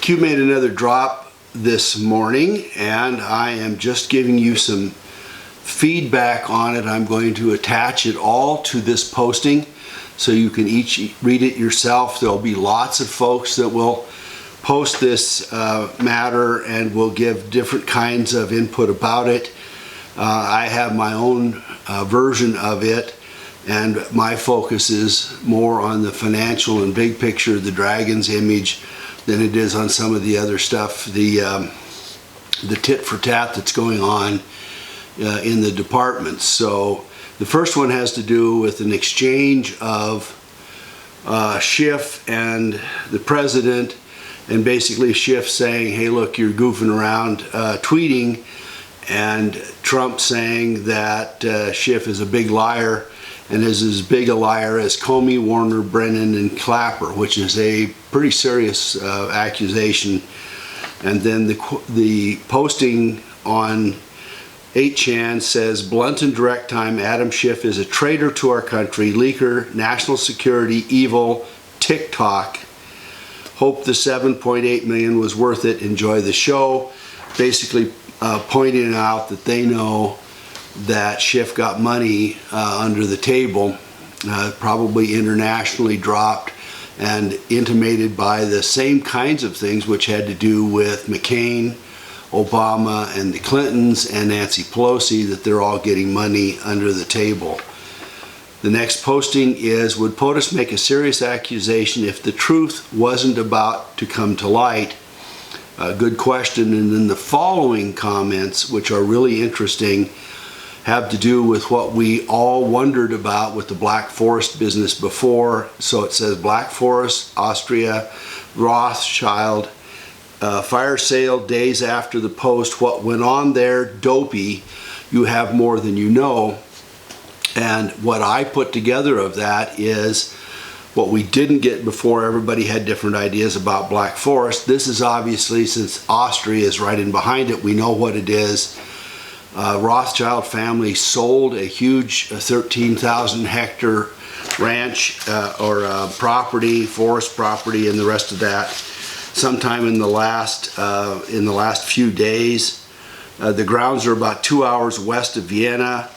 Q made another drop this morning, and I am just giving you some feedback on it. I'm going to attach it all to this posting so you can each read it yourself. There'll be lots of folks that will post this matter and will give different kinds of input about it. I have my own version of it, and my focus is more on the financial and big picture, the dragon's image, than it is on some of the other stuff, the tit for tat that's going on in the departments. So the first one has to do with an exchange of Schiff and the president, and basically Schiff saying, hey look, you're goofing around tweeting, and Trump saying that Schiff is a big liar and is as big a liar as Comey, Warner, Brennan, and Clapper, which is a pretty serious accusation. And then the posting on 8chan says, blunt and direct time, Adam Schiff is a traitor to our country, leaker, national security, evil, TikTok. Hope the 7.8 million was worth it. Enjoy the show. Basically pointing out that they know that Schiff got money under the table, probably internationally dropped and intimated by the same kinds of things which had to do with McCain, Obama, and the Clintons and Nancy Pelosi, that they're all getting money under the table. The next posting is, would POTUS make a serious accusation if the truth wasn't about to come to light? Good question. And then the following comments, which are really interesting, have to do with what we all wondered about with the Black Forest business before. So it says, Black Forest, Austria, Rothschild, fire sale days after the post. What went on there? Dopey. You have more than you know. And what I put together of that is what we didn't get before. Everybody had different ideas about Black Forest. This is obviously, since Austria is right in behind it, we know what it is. Rothschild family sold a huge 13,000 hectare ranch or property, forest property, and the rest of that sometime in the last few days. The grounds are about 2 hours west of Vienna.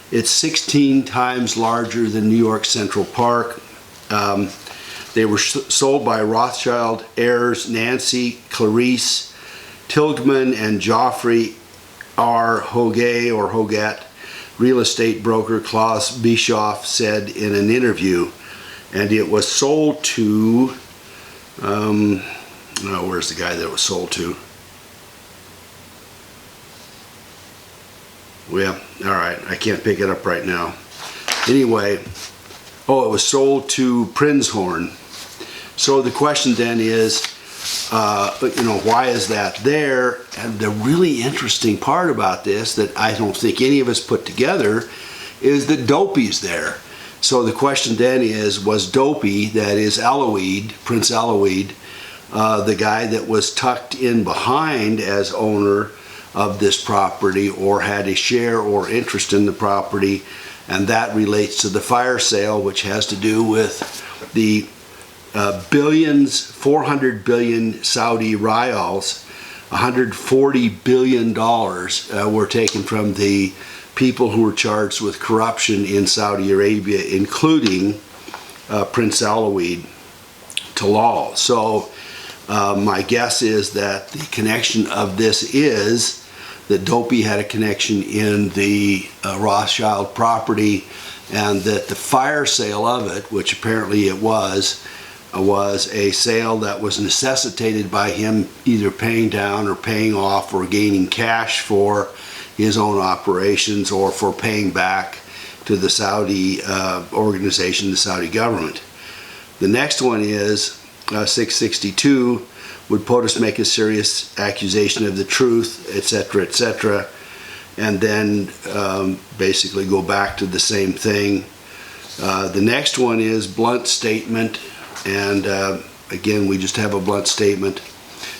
It's 16 times larger than New York Central Park. They were sold by Rothschild heirs Nancy, Clarice, Tilghman, and Joffrey R. Hoget. Real estate broker Klaus Bischoff said in an interview. And it was sold to, where's the guy that it was sold to? Well, all right, I can't pick it up right now. Anyway, it was sold to Prinzhorn. So the question then is, why is that there? And the really interesting part about this that I don't think any of us put together is that Dopey's there. So the question then is, was Dopey, that is Alloyd, Prince Alloyd, the guy that was tucked in behind as owner of this property, or had a share or interest in the property? And that relates to the fire sale, which has to do with the billions, 400 billion Saudi riyals, $140 billion were taken from the people who were charged with corruption in Saudi Arabia, including Prince Alloyd Talal. So my guess is that the connection of this is that Dopey had a connection in the Rothschild property, and that the fire sale of it, which apparently it was a sale that was necessitated by him either paying down or paying off or gaining cash for his own operations, or for paying back to the Saudi organization, the Saudi government. The next one is 662. Would POTUS make a serious accusation of the truth, etc., etc.? And then basically go back to the same thing. The next one is blunt statement, and again, we just have a blunt statement.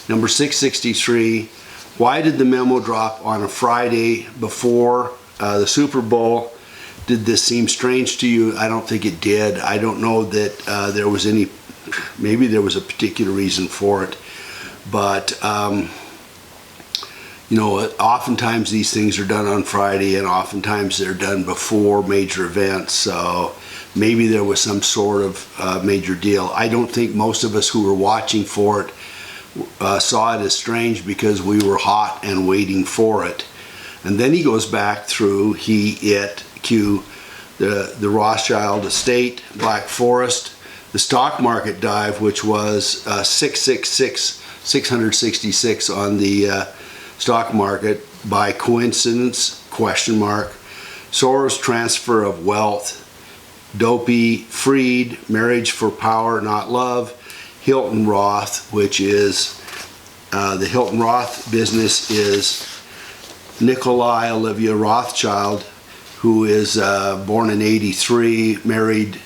Number 663, why did the memo drop on a Friday before the Super Bowl? Did this seem strange to you? I don't think it did. I don't know that there was any, maybe there was a particular reason for it. But you know, oftentimes these things are done on Friday, and oftentimes they're done before major events, so maybe there was some sort of major deal. I don't think most of us who were watching for it saw it as strange, because we were hot and waiting for it. And then he goes back through the Rothschild estate, Black Forest, the stock market dive, which was 666 on the stock market by coincidence, question mark. Soros' transfer of wealth, Dopey freed, marriage for power not love, Hilton Roth, which is the Hilton Roth business is Nikolai Olivia Rothschild, who is born in '83, married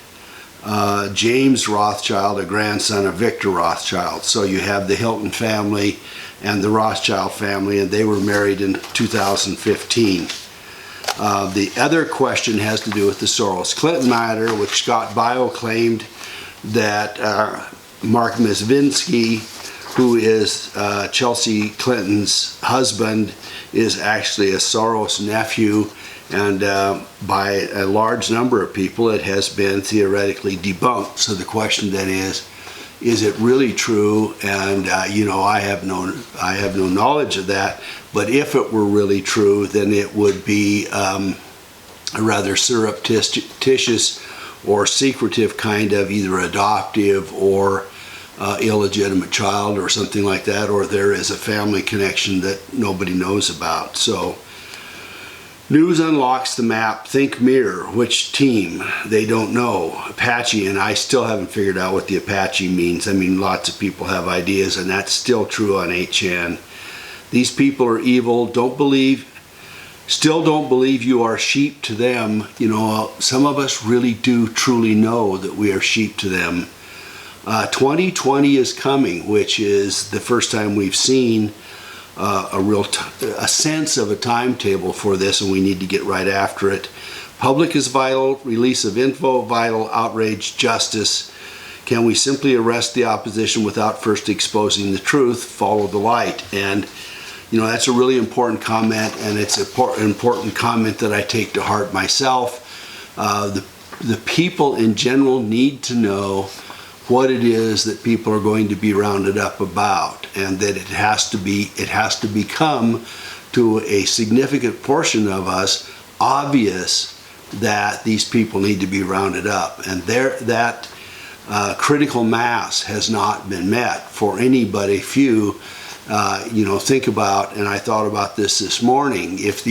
James Rothschild, a grandson of Victor Rothschild. So you have the Hilton family and the Rothschild family, and they were married in 2015. The other question has to do with the Soros-Clinton matter, which Scott Bio claimed that Mark Mezvinsky, who is Chelsea Clinton's husband, is actually a Soros nephew, and by a large number of people it has been theoretically debunked. So the question then is it really true? And you know, I have no knowledge of that, but if it were really true, then it would be a rather surreptitious or secretive kind of either adoptive or illegitimate child or something like that, or there is a family connection that nobody knows about. So news unlocks the map. Think mirror. Which team? They don't know. Apache, and I still haven't figured out what the Apache means. I mean, lots of people have ideas, and that's still true on 8chan. These people are evil. Still don't believe you are sheep to them. You know, some of us really do truly know that we are sheep to them. 2020 is coming, which is the first time we've seen a sense of a timetable for this, and we need to get right after it. Public is vital. Release of info vital. Outrage, justice. Can we simply arrest the opposition without first exposing the truth? Follow the light. And you know, that's a really important comment, and it's an important comment that I take to heart myself. The people in general need to know what it is that people are going to be rounded up about, and that it has to become to a significant portion of us obvious that these people need to be rounded up, and that critical mass has not been met for anybody. Few, you know, think about, and I thought about this morning, if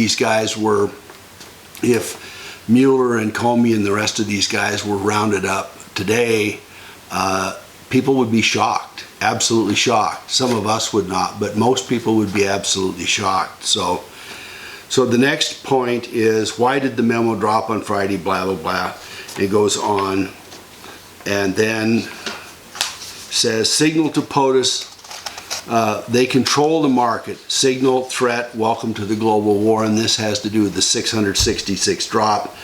Mueller and Comey and the rest of these guys were rounded up today, people would be shocked, absolutely shocked. Some of us would not, but most people would be absolutely shocked. So the next point is, why did the memo drop on Friday, blah, blah, blah. It goes on, and then says, signal to POTUS, they control the market. Signal, threat, welcome to the global war, and this has to do with the 666 drop.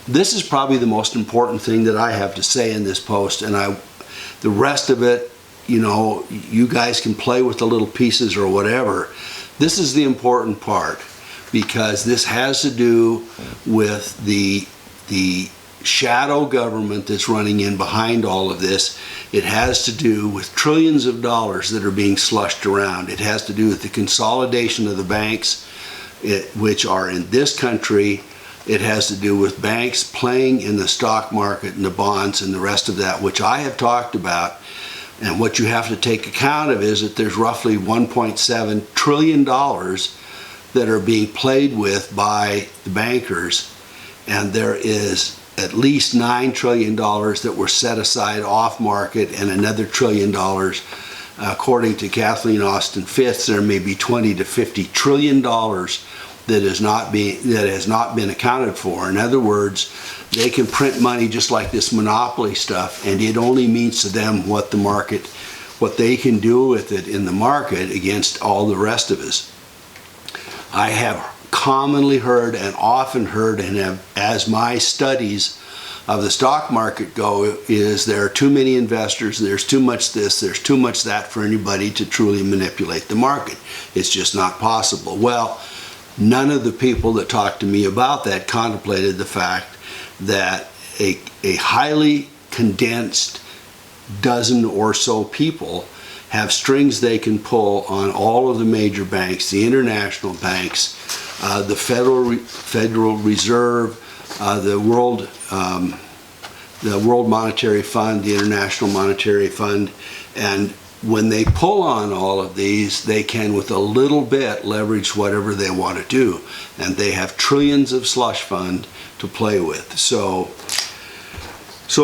This is probably the most important thing that I have to say in this post, and the rest of it, you know, you guys can play with the little pieces or whatever. This is the important part, because this has to do with the shadow government that's running in behind all of this. It has to do with trillions of dollars that are being slushed around. It has to do with the consolidation of the banks, which are in this country. It has to do with banks playing in the stock market and the bonds and the rest of that, which I have talked about. And what you have to take account of is that there's roughly $1.7 trillion that are being played with by the bankers, and there is at least $9 trillion that were set aside off market, and another $1 trillion. According to Kathleen Austin Fitts, there may be $20 to $50 trillion that has not been accounted for. In other words, they can print money just like this monopoly stuff, and it only means to them what they can do with it in the market against all the rest of us. I have commonly heard and often heard, and have, as my studies of the stock market go is there are too many investors, there's too much this, there's too much that for anybody to truly manipulate the market. It's just not possible. Well, none of the people that talked to me about that contemplated the fact that a highly condensed dozen or so people have strings they can pull on all of the major banks, the international banks, the Federal Reserve, the World Monetary Fund, the International Monetary Fund, and when they pull on all of these, they can, with a little bit, leverage whatever they want to do, and they have trillions of slush fund to play with. So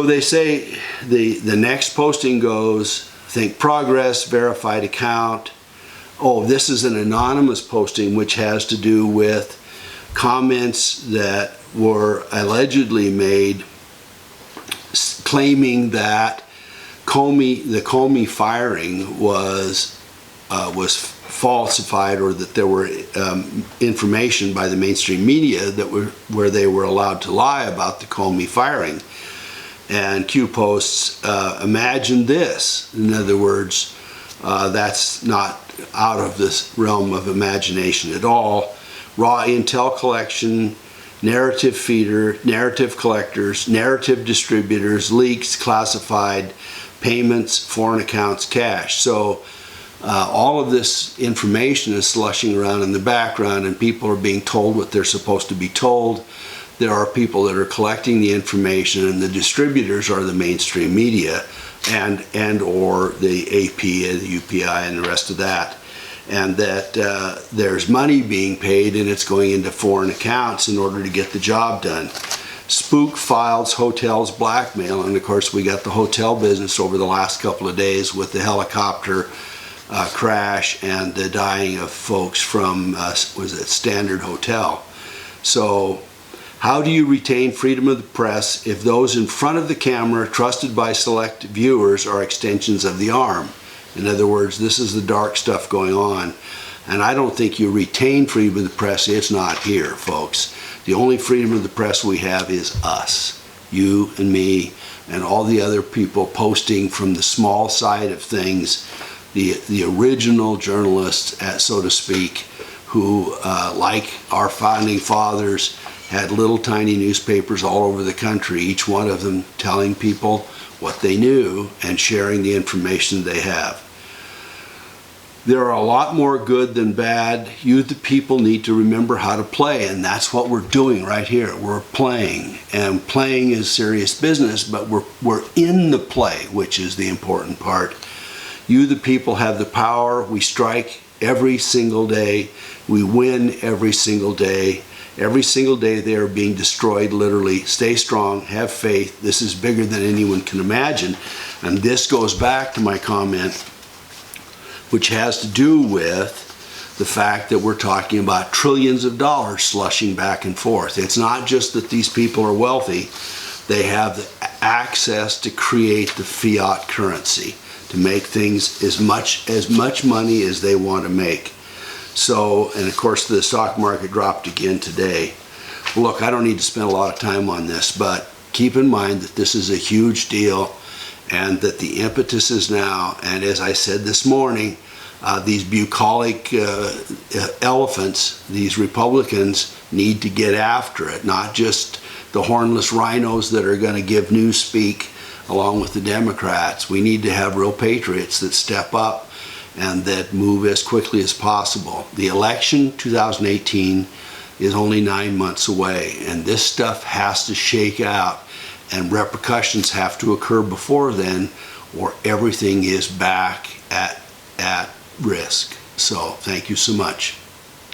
they say the next posting goes, think progress, verified account. Oh, this is an anonymous posting which has to do with comments that were allegedly made claiming that the Comey firing was falsified, or that there were information by the mainstream media that where they were allowed to lie about the Comey firing. And Q posts, imagine this. In other words, that's not out of this realm of imagination at all. Raw intel collection, narrative feeder, narrative collectors, narrative distributors, leaks, classified, payments, foreign accounts, cash. So all of this information is slushing around in the background, and people are being told what they're supposed to be told. There are people that are collecting the information, and the distributors are the mainstream media and or the AP and the UPI and the rest of that. And that there's money being paid, and it's going into foreign accounts in order to get the job done. Spook files, hotels, blackmail, and of course we got the hotel business over the last couple of days with the helicopter crash and the dying of folks from, was it Standard Hotel. So how do you retain freedom of the press if those in front of the camera, trusted by select viewers, are extensions of the arm? In other words, this is the dark stuff going on. And I don't think you retain freedom of the press. It's not here, folks. The only freedom of the press we have is us, you and me, and all the other people posting from the small side of things, the original journalists, so to speak, who, like our founding fathers, had little tiny newspapers all over the country, each one of them telling people what they knew and sharing the information they have. There are a lot more good than bad. You, the people, need to remember how to play, and that's what we're doing right here. We're playing, and playing is serious business, but we're in the play, which is the important part. You, the people, have the power. We strike every single day. We win every single day. Every single day they are being destroyed, literally. Stay strong, have faith. This is bigger than anyone can imagine. And this goes back to my comment, which has to do with the fact that we're talking about trillions of dollars slushing back and forth. It's not just that these people are wealthy. They have the access to create the fiat currency, to make things as much money as they want to make. So, and of course the stock market dropped again today. Look, I don't need to spend a lot of time on this, but keep in mind that this is a huge deal, and that the impetus is now, and as I said this morning, these bucolic elephants, these Republicans, need to get after it, not just the hornless rhinos that are going to give newspeak along with the Democrats. We need to have real patriots that step up and that move as quickly as possible. The election 2018 is only 9 months away, and this stuff has to shake out, and repercussions have to occur before then, or everything is back at risk. So thank you so much.